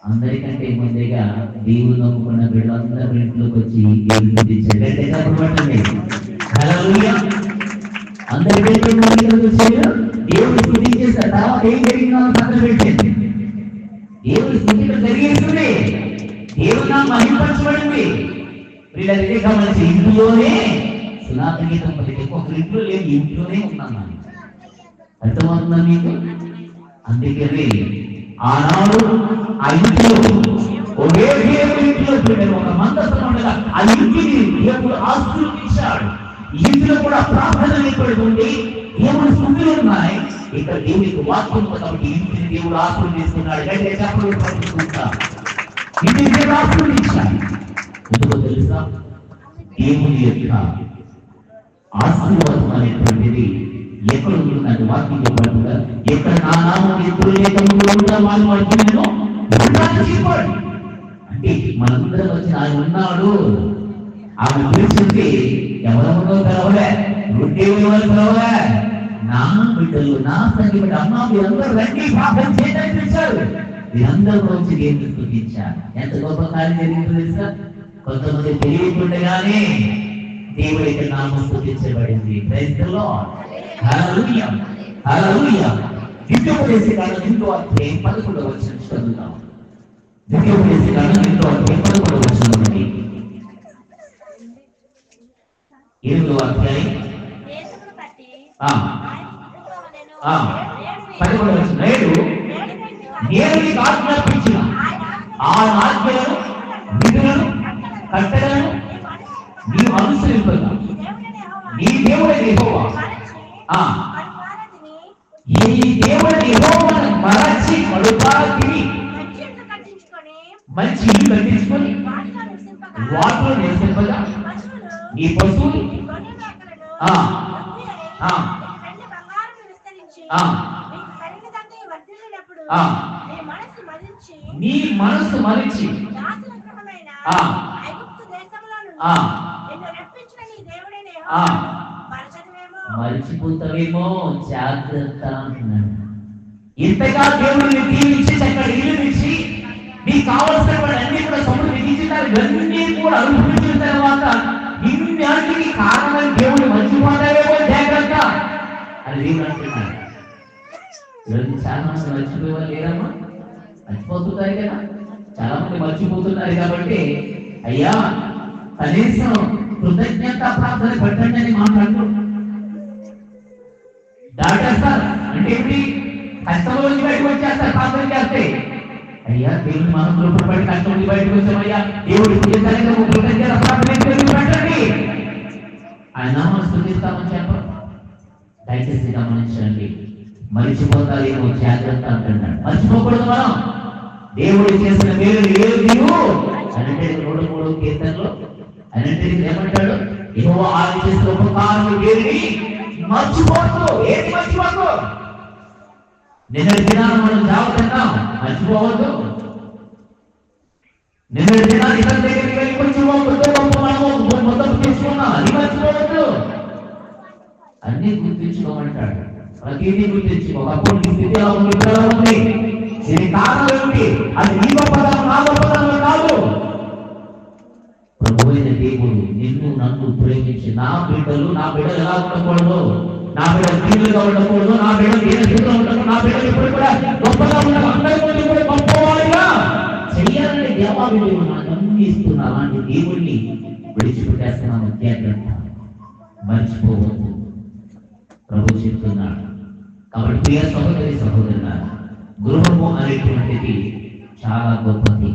అందరికంటే ముందుగా దేవుడు నమ్ముకున్న బిడ్డలందరూ ఇంట్లోకి వచ్చి దేవుడు పూజించారు. అందరి బిడ్డలు వచ్చారు, దేవుడు పూజించేస్తారు. తర్వాత ఏం జరిగిందో పక్కన పెట్టింది. దేవుడి స్థితిలో జరిగేస్తుంది, దేవుడు నా మహిమపరచబడింది. వీళ్ళదే గమనించి ఇంట్లోనే సునాత గీతం పలికి ఒక ఇంట్లో లేదు, ఇంట్లోనే ఉన్నాను. అర్థమవుతుందా మీకు? అందుకని ఆనాడు ఆ ఇంట్లో ఒకే దేవుడి ఇంట్లో ఒక మందసం ఉండగా ఆ ఇంటిని దేవుడు ఆశీర్వదించాడు. ఇంట్లో కూడా ప్రార్థన ఏర్పడుతుంది, దేవుడి స్థుతులు ఉన్నాయి. ఇక్కడ దేవుడికి వాక్యం కాబట్టి ఇంటిని దేవుడు ఆశీర్వదిస్తున్నాడు. అంటే చెప్పలు పడుతుంటా ఇంటిని దేవుడు ఆశీర్వదించాడు. ఎందుకో తెలుసా? దేవుని యొక్క ఆశీర్వాదం అనేటువంటిది ఎక్కడ ఉంటుందంటే వాక్యం చెప్పకుండా ఎక్కడ నా నామం ఎప్పుడు చెప్పాడు. అంటే మనందరం వచ్చి ఆయన ఉన్నాడు, ఆమె పిలిచింది ఎవరెవరో తెలవలే, రొట్టెలు తెలవలే, నా బిడ్డలు నా సంగతి బిడ్డ అమ్మ మీరందరూ రండి ప్రార్థన చేయడానికి పిలిచారు. మీరందరూ వచ్చి దేవుని స్తుతించారు. ఎంత గొప్ప కార్యం జరిగిందో తెలుసా? కొంతమంది తెలియకుండగానే దేవుడి యొక్క నామం స్తుతించబడింది. Praise the Lord. Hallelujah hallelujah. ద్వితీయోపదేశకాండం 8వ అధ్యాయం 11వ వచనం చదువుతాం. ద్వితీయోపదేశకాండం 8వ అధ్యాయం 11వ వచనం నుండి 8వ అధ్యాయం 11వ వచనం. నేను నీకు ఆజ్ఞాపించిన ఆ ఆజ్ఞలను విధులను కట్టడలను నీవు అనుసరింపగా నీ దేవుడైన యెహోవా ఈ దేవుడైన యెహోవాను మరచి కడుపారతిని మంచి ఇల్లు కట్టించుకొని వాటిలో నివసింపగా నీ పశువులు నీ మనస్సు మరిచి మరిచిపోతావేమో, జాగ్రత్త అంటున్నాడు. ఇంతగా దేవుడిని దీవించి చక్కటి ఇల్లు ఇచ్చి నీకు కావలసిన అన్ని కూడా సమృద్ధించుతారు. ఇవన్నీ కూడా అనుభవించిన తర్వాత ఇన్నిటికి కారణం దేవుడు మర్చిపోతావేమో, జాగ్రత్త అని దేవుడు అంటున్నాడు. ఈరోజు చాలా మంది మర్చిపోయేవాళ్ళు లేరమ్మా, మర్చిపోతున్నారు కదా, చాలా మంది మర్చిపోతున్నారు. కాబట్టి అయ్యా కనీసం కృతజ్ఞత ప్రార్థన పెట్టండి అని మాట్లాడుతూ దాటేస్తారు. అంటే ఏంటి? కష్టంలో నుంచి బయటకు వచ్చేస్తారు ప్రార్థన చేస్తే. అయ్యా దేవుని మనం కృపడి కష్టం నుంచి బయటకు వచ్చామయ్యా, దేవుడి కృతజ్ఞత ప్రార్థన పెట్టండి, ఆయన నామం స్తుతిస్తామని చెప్పరు. దయచేసి గమనించండి, మరిచిపోతారేమో, జాగ్రత్త అంటున్నాడు. మర్చిపోకూడదు మనం దేవుడు చేసిన మేలు ఏది అంటే 103 కీర్తనలో అంటే ఏమంటాడు? యెహోవా ఆయన చేసిన ఉపకారములు ఏది మర్చిపోవద్దు. ఏది మర్చిపోవద్దు? నిన్నటి దినాన్ని మనం జాగ్రత్తాం, మర్చిపోవద్దు. నిన్నటి దినాన్ని ఇతని దగ్గరికి వెళ్ళి కొంచెం మనము మొత్తం తీసుకున్నాం, అది మర్చిపోవద్దు. అన్ని గుర్తించుకోమంటాడు. ప్రతిదీ గుర్తించుకో. అప్పుడు నీ స్థితి ఎలా ఉంది, ఎలా ఉంది, దీని కారణం ఏమిటి? అది నీ గొప్పదనం నా గొప్పదనం కాదు. ప్రభువైన దేవుడు నిన్ను నన్ను ప్రేమించి నా బిడ్డలు ఎలా ఉండకూడదు, నా బిడ్డలు దీనులుగా ఉండకూడదు, నా బిడ్డలు దీని స్థితిలో ఉండకూడదు, నా బిడ్డలు ఇప్పుడు కూడా గొప్పగా ఉండదు, అందరికీ కూడా గొప్పవాడిగా చెయ్యాలని దేవాడు నాకు అన్ని ఇస్తున్నా. అలాంటి దేవుడిని విడిచిపెట్టేస్తున్నాను, జాగ్రత్త, మర్చిపోవద్దు ప్రభు చెప్తున్నాడు. కాబట్టి ప్రియ సహోదరి సహోదరులారా, గృహము అనేటువంటిది చాలా గొప్పది.